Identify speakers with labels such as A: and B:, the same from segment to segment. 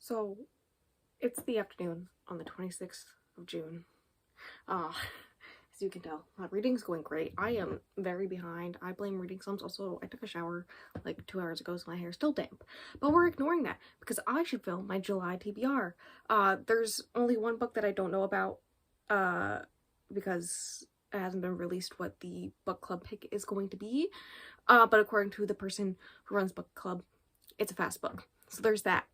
A: So, it's the afternoon on the 26th of June. As you can tell, my reading's going great. I am very behind. I blame reading slumps. Also, I took a shower like 2 hours ago, so my hair's still damp. But we're ignoring that because I should film my July TBR. There's only one book that I don't know about because it hasn't been released what the book club pick is going to be. But according to the person who runs book club, it's a fast book. So there's that.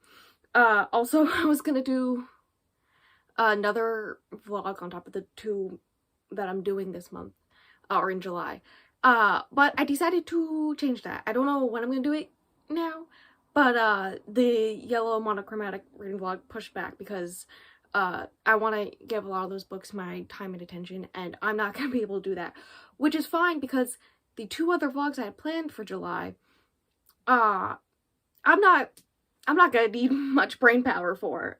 A: Also, I was gonna do another vlog on top of the two that I'm doing this month, or in July. But I decided to change that. I don't know when I'm gonna do it now, but the yellow monochromatic reading vlog pushed back because I want to give a lot of those books my time and attention, and I'm not gonna be able to do that, which is fine because the two other vlogs I had planned for July, I'm not gonna need much brain power for,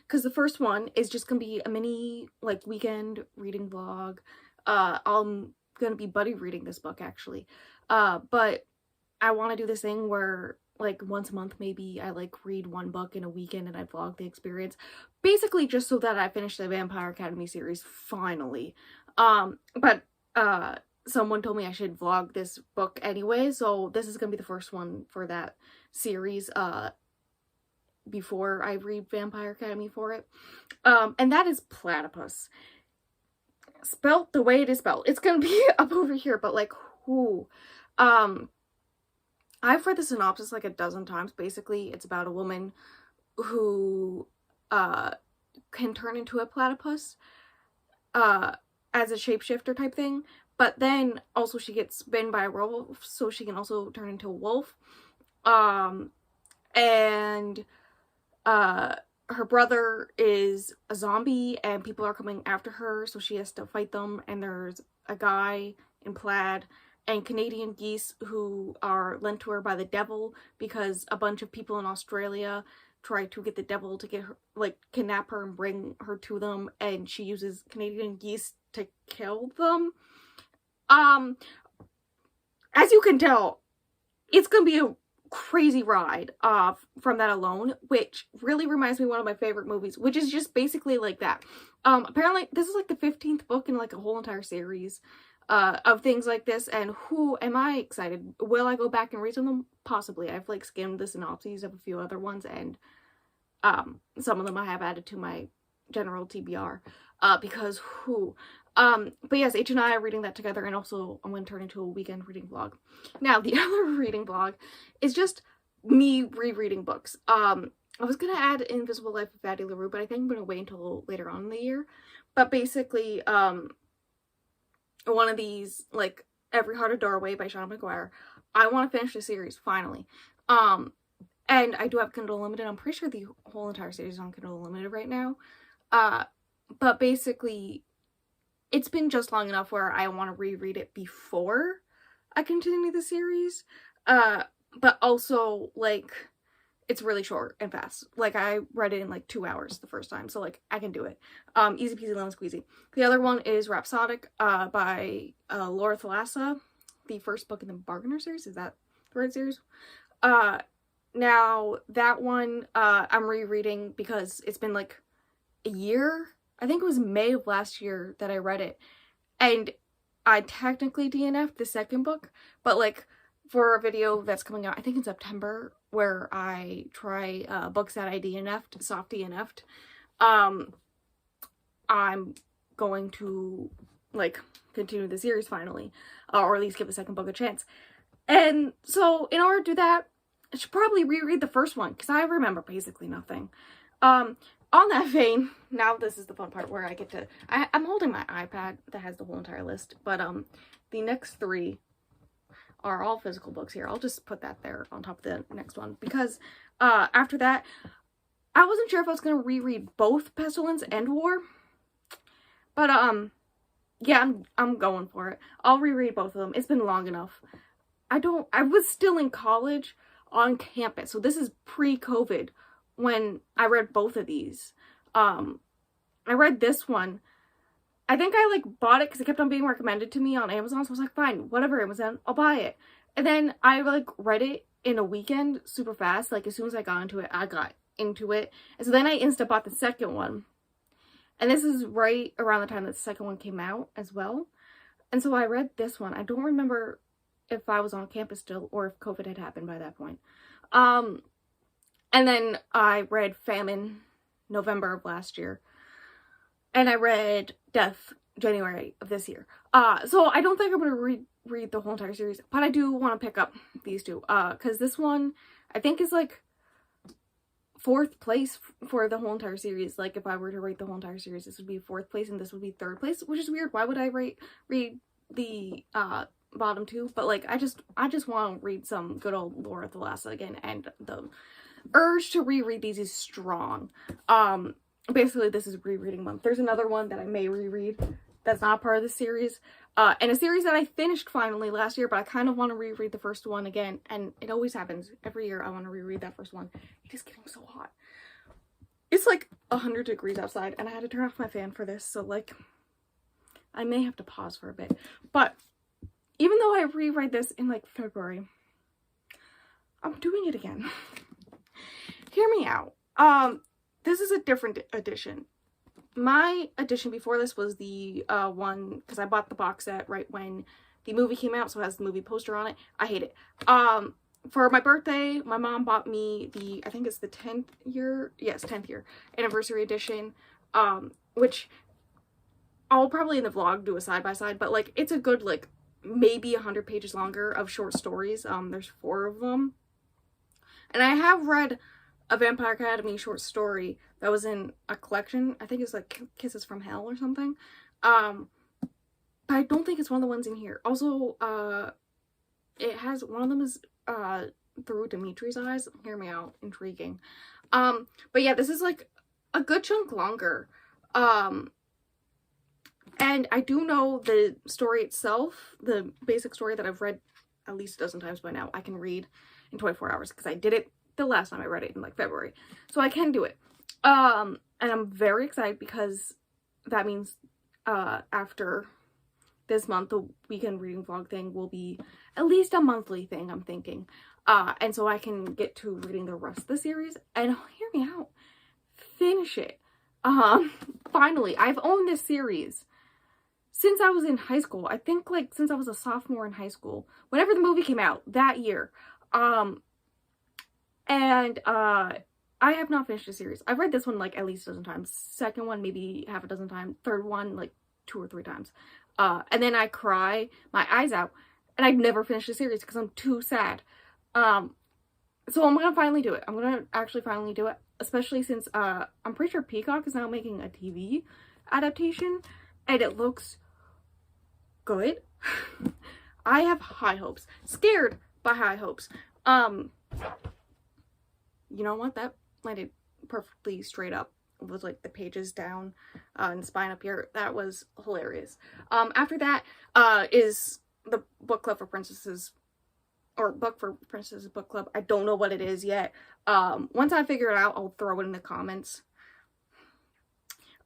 A: because the first one is just gonna be a mini, like, weekend reading vlog. I'm gonna be buddy reading this book, actually. But I want to do this thing where, like, once a month, maybe I, like, read one book in a weekend and I vlog the experience. Basically, just so that I finish the Vampire Academy series, finally. But someone told me I should vlog this book anyway, so this is gonna be the first one for that series, before I read Vampire Academy for it. And that is Platypus. Spelt the way it is spelled. It's gonna be up over here, but like, who? I've read the synopsis like a dozen times. Basically, it's about a woman who can turn into a platypus as a shapeshifter type thing, but then also she gets bitten by a werewolf, so she can also turn into a wolf. And her brother is a zombie and people are coming after her, so she has to fight them, and there's a guy in plaid and Canadian geese who are lent to her by the devil because a bunch of people in Australia try to get the devil to get her, like, kidnap her and bring her to them, and she uses Canadian geese to kill them. As you can tell, it's gonna be a crazy ride from that alone, which really reminds me of one of my favorite movies, which is just basically like that. Apparently this is like the 15th book in like a whole entire series of things like this, and who am I excited? Will I go back and read some of them? Possibly. I've like skimmed the synopses of a few other ones, and some of them I have added to my general TBR because who. But yes, H and I are reading that together, and also I'm going to turn into a weekend reading vlog. Now, the other reading vlog is just me rereading books. I was going to add Invisible Life of Addie LaRue, but I think I'm going to wait until later on in the year. But basically, one of these, like, Every Heart a Doorway by Sean McGuire, I want to finish the series, finally. And I do have Kindle Unlimited. I'm pretty sure the whole entire series is on Kindle Unlimited right now. But basically, it's been just long enough where I want to reread it before I continue the series. But also, like, it's really short and fast. Like, I read it in like 2 hours the first time, so like, I can do it. Easy peasy lemon squeezy. The other one is Rhapsodic by Laura Thalassa, the first book in the Bargainer series. Is that the right series? Now, that one I'm rereading because it's been like a year. I think it was May of last year that I read it, and I technically DNF'd the second book, but like, for a video that's coming out, I think in September, where I try books that I DNF'd, soft DNF'd, I'm going to, like, continue the series finally, or at least give the second book a chance. And so, in order to do that, I should probably reread the first one, because I remember basically nothing. On that vein, now this is the fun part where I get to, I'm holding my iPad that has the whole entire list, but the next three are all physical books here. I'll just put that there on top of the next one, because after that, I wasn't sure if I was going to reread both Pestilence and War, but yeah, I'm going for it. I'll reread both of them. It's been long enough. I was still in college on campus, so this is pre-COVID when I read both of these. I read this one. I think I, like, bought it because it kept on being recommended to me on Amazon, so I was like, fine, whatever, Amazon, I'll buy it. And then I, like, read it in a weekend super fast. Like, as soon as I got into it, I got into it. And so then I insta bought the second one. And this is right around the time that the second one came out as well. And so I read this one. I don't remember if I was on campus still or if COVID had happened by that point. And then I read Famine November of last year. And I read Death January of this year. So I don't think I'm going to read the whole entire series, but I do want to pick up these two. Because this one, I think, is like 4th place for the whole entire series. Like, if I were to rate the whole entire series, this would be 4th place and this would be 3rd place, which is weird. Why would I read the bottom two? But like, I just want to read some good old Lore of the Lassa again, and the urge to reread these is strong. Basically, this is rereading month. There's another one that I may reread that's not part of the series, and a series that I finished finally last year, but I kind of want to reread the first one again, and it always happens. Every year I want to reread that first one. It is getting so hot. It's like 100 degrees outside, and I had to turn off my fan for this, so like, I may have to pause for a bit. But even though I reread this in like February, I'm doing it again. Hear me out. This is a different edition. My edition before this was the one, because I bought the box set right when the movie came out, so it has the movie poster on it. I hate it. For my birthday, my mom bought me the, I think it's the 10th year, yes, 10th year anniversary edition, which I'll probably in the vlog do a side-by-side, but like, it's a good, like, maybe 100 pages longer of short stories. There's 4 of them. And I have read a Vampire Academy short story that was in a collection. I think it's like Kisses from Hell or something. But I don't think it's one of the ones in here. Also, it has, one of them is Through Dimitri's Eyes. Hear me out. Intriguing. But yeah, this is like a good chunk longer. And I do know the story itself, the basic story that I've read at least a dozen times by now, I can read in 24 hours because I did it the last time I read it in like February. So I can do it. And I'm very excited because that means after this month, the weekend reading vlog thing will be at least a monthly thing, I'm thinking. And so I can get to reading the rest of the series and, hear me out, finish it. Finally, I've owned this series since I was in high school. I think like since I was a sophomore in high school, whenever the movie came out that year. I have not finished the series. I've read this one like at least a dozen times. Second one, maybe half a dozen times. Third one, like 2 or 3 times. And then I cry my eyes out. And I've never finished the series because I'm too sad. So I'm gonna finally do it. I'm gonna actually finally do it. Especially since, I'm pretty sure Peacock is now making a TV adaptation. And it looks good. I have high hopes. Scared by high hopes. You know what? That landed perfectly straight up with like the pages down and spine up here. That was hilarious. After that is the book club for princesses, or book for princesses book club. I don't know what it is yet. Once I figure it out, I'll throw it in the comments.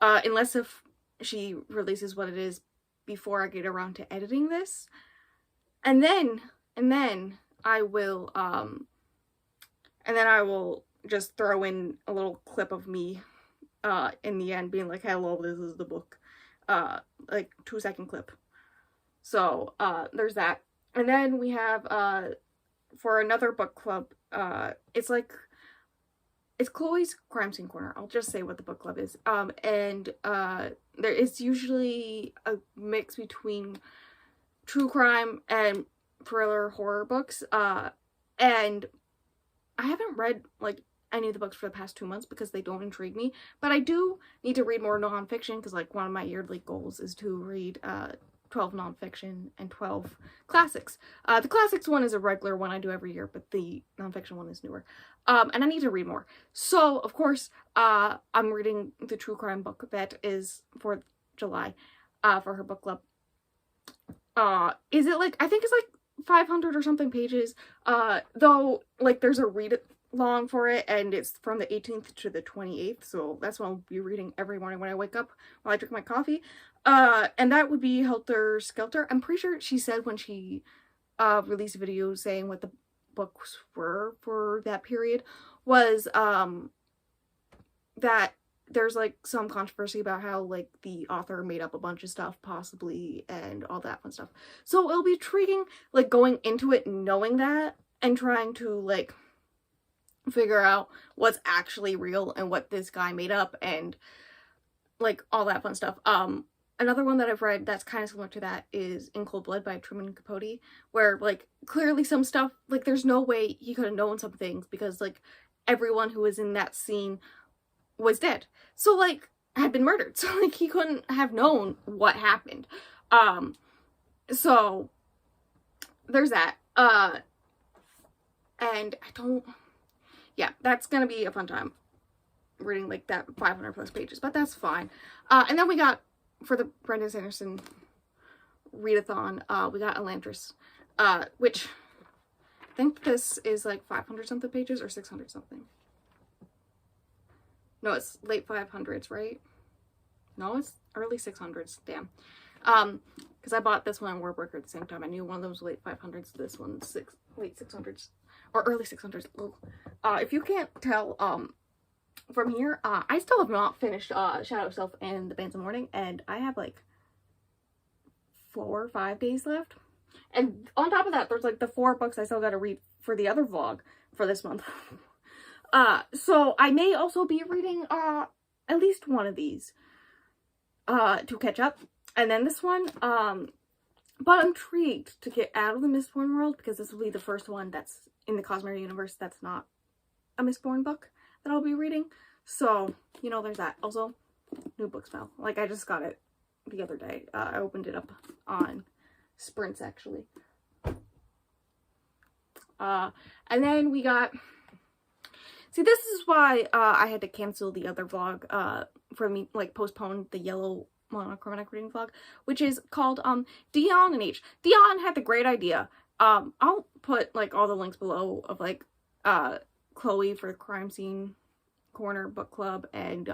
A: Unless if she releases what it is before I get around to editing this. And then I will just throw in a little clip of me in the end being like, hello, this is the book. Like 2-second clip. So there's that. And then we have for another book club, it's Chloe's Crime Scene Corner. I'll just say what the book club is. And there is usually a mix between true crime and thriller horror books. And I haven't read like any of the books for the past 2 months because they don't intrigue me. But I do need to read more nonfiction because like one of my yearly goals is to read 12 nonfiction and 12 classics. The classics one is a regular one I do every year, but the nonfiction one is newer. And I need to read more. So, of course, I'm reading the true crime book that is for July for her book club. Is it like, I think it's like 500 or something pages, though, like, there's a read-along for it, and it's from the 18th to the 28th, so that's what I'll be reading every morning when I wake up, while I drink my coffee. And that would be Helter Skelter. I'm pretty sure she said when she released a video saying what the books were for that period was that there's like some controversy about how like the author made up a bunch of stuff possibly and all that fun stuff. So it'll be intriguing like going into it knowing that and trying to like figure out what's actually real and what this guy made up and like all that fun stuff. Another one that I've read that's kind of similar to that is In Cold Blood by Truman Capote, where like clearly some stuff, like there's no way he could have known some things because like everyone who was in that scene was dead. So like had been murdered. So like he couldn't have known what happened. So there's that. And yeah, that's gonna be a fun time reading like that 500 plus pages, but that's fine. And then we got, for the Brandon Sanderson readathon, we got Elantris, which I think this is like 500 something pages or 600 something. No, it's late 500s, right? No, it's early 600s. Damn. Because I bought this one and Warbreaker at the same time. I knew one of them was late 500s. This one's late 600s or early 600s. If you can't tell, from here, I still have not finished Shadow of Self and The Bands of Morning, and I have like 4 or 5 days left. And on top of that, there's like the 4 books I still gotta read for the other vlog for this month. So I may also be reading at least one of these to catch up. And then this one, but I'm intrigued to get out of the Mistborn world because this will be the first one that's in the Cosmere universe that's not a Mistborn book that I'll be reading. So, you know, there's that. Also, new book smell. Like, I just got it the other day. I opened it up on Sprints, actually. And then we got... See, this is why I had to cancel the other vlog for me, like, postpone the yellow monochromatic reading vlog, which is called Dion and H. Dion had the great idea. I'll put, like, all the links below of, like, Chloe for Crime Scene Corner Book Club and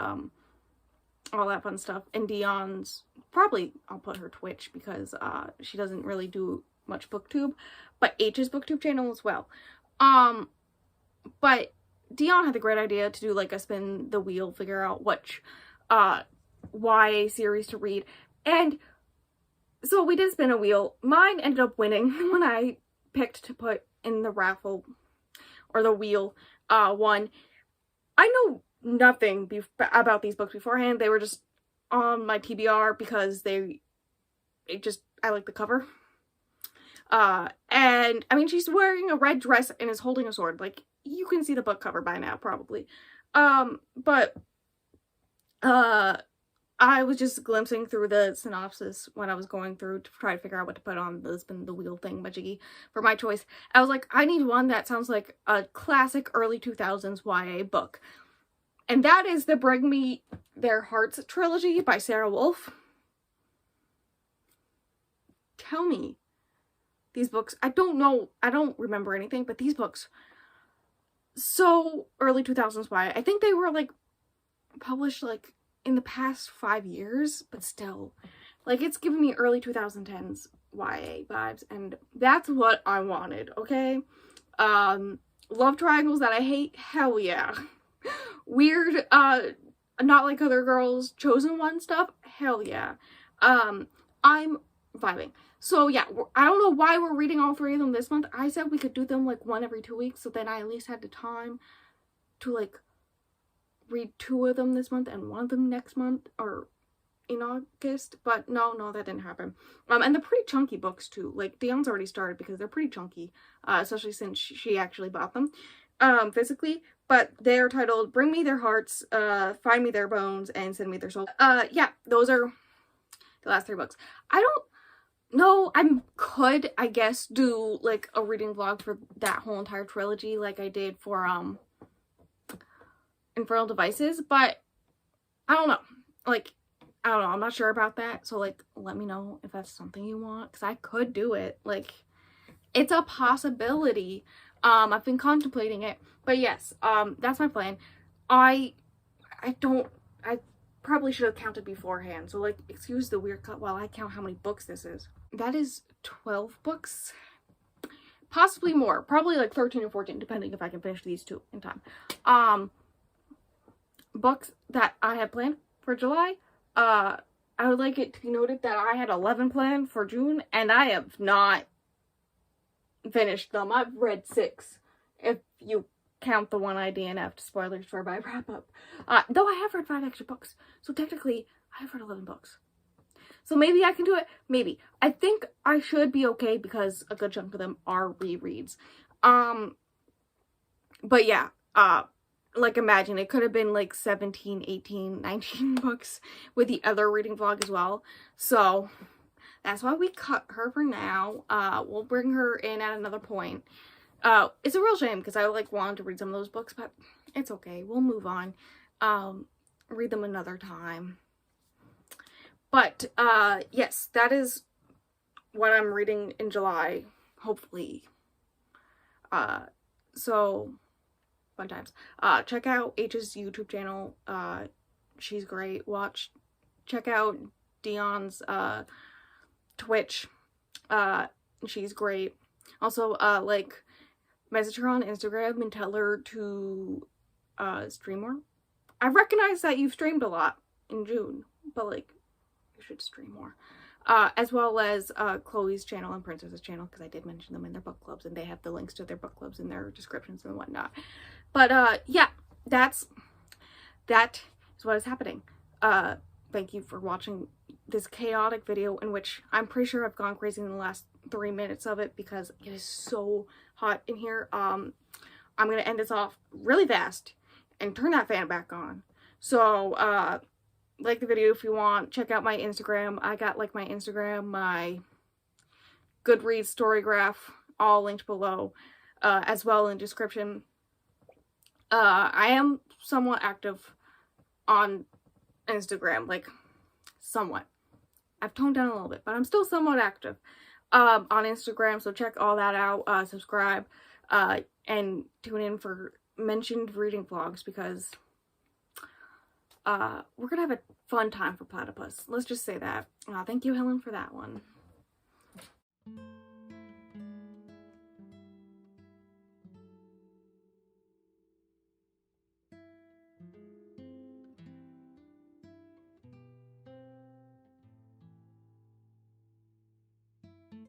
A: all that fun stuff. And Dion's, probably I'll put her Twitch because she doesn't really do much booktube, but H's booktube channel as well. But Dion had the great idea to do like a spin the wheel, figure out which YA series to read. And so we did spin a wheel. Mine ended up winning when I picked to put in the raffle or the wheel one. I know nothing about these books beforehand. They were just on my TBR because I like the cover. And I mean, she's wearing a red dress and is holding a sword. Like, you can see the book cover by now, probably. But I was just glimpsing through the synopsis when I was going through to try to figure out what to put on the spin the wheel thing majiggy for my choice. I was like, I need one that sounds like a classic early 2000s YA book. And that is the Bring Me Their Hearts trilogy by Sarah Wolf. Tell me, these books, I don't remember anything, but these books, so early 2000s YA. I think they were like published like in the past 5 years, but still, like, it's giving me early 2010s YA vibes, and that's what I wanted, okay? Love triangles that I hate? Hell yeah. Weird, not like other girls, chosen one stuff? Hell yeah. I'm vibing. So yeah, I don't know why we're reading all 3 of them this month. I said we could do them like 1 every 2 weeks, so then I at least had the time to like read 2 of them this month and 1 of them next month or in August, but no, that didn't happen. And they're pretty chunky books too. Like, Dion's already started because they're pretty chunky, especially since she actually bought them physically. But they're titled Bring Me Their Hearts, Find Me Their Bones, and Send Me Their Souls. Yeah, those are the last 3 books. I don't know, I could, I guess, do like a reading vlog for that whole entire trilogy like I did for Infernal Devices, but I don't know. Like, I don't know, I'm not sure about that, so like, let me know if that's something you want, because I could do it. Like, it's a possibility. I've been contemplating it, but yes, that's my plan. I probably should have counted beforehand, so like, excuse the weird cut while I count how many books this is. That is 12 books, possibly more, probably like 13 or 14, depending if I can finish these 2 in time. books that I had planned for July, I would like it to be noted that I had 11 planned for June, and I have not finished them. I've read 6, if you count the one I DNF'd. Spoilers for my wrap-up. Though I have read 5 extra books, so technically, I have read 11 books. So maybe I can do it. Maybe. I think I should be okay because a good chunk of them are rereads. But yeah, like imagine it could have been like 17, 18, 19 books with the other reading vlog as well. So that's why we cut her for now. We'll bring her in at another point. It's a real shame because I like wanted to read some of those books, but it's okay. We'll move on. Read them another time. But, yes, that is what I'm reading in July, hopefully. So, fun times. Check out H's YouTube channel. She's great. Check out Dion's, Twitch. She's great. Also, like, message her on Instagram and tell her to, stream more. I recognize that you've streamed a lot in June, but, like, you should stream more. As well as Chloe's channel and Princess's channel, because I did mention them in their book clubs, and they have the links to their book clubs in their descriptions and whatnot. But yeah, that is what is happening. Thank you for watching this chaotic video in which I'm pretty sure I've gone crazy in the last 3 minutes of it because it is so hot in here. I'm gonna end this off really fast and turn that fan back on. So like the video if you want. Check out my Instagram. I got like my Instagram, my Goodreads Storygraph, all linked below, as well in description. I am somewhat active on Instagram, like somewhat. I've toned down a little bit, but I'm still somewhat active on Instagram, so check all that out. Subscribe, and tune in for mentioned reading vlogs because we're gonna have a fun time for Platypus. Let's just say that. Thank you, Helen, for that one.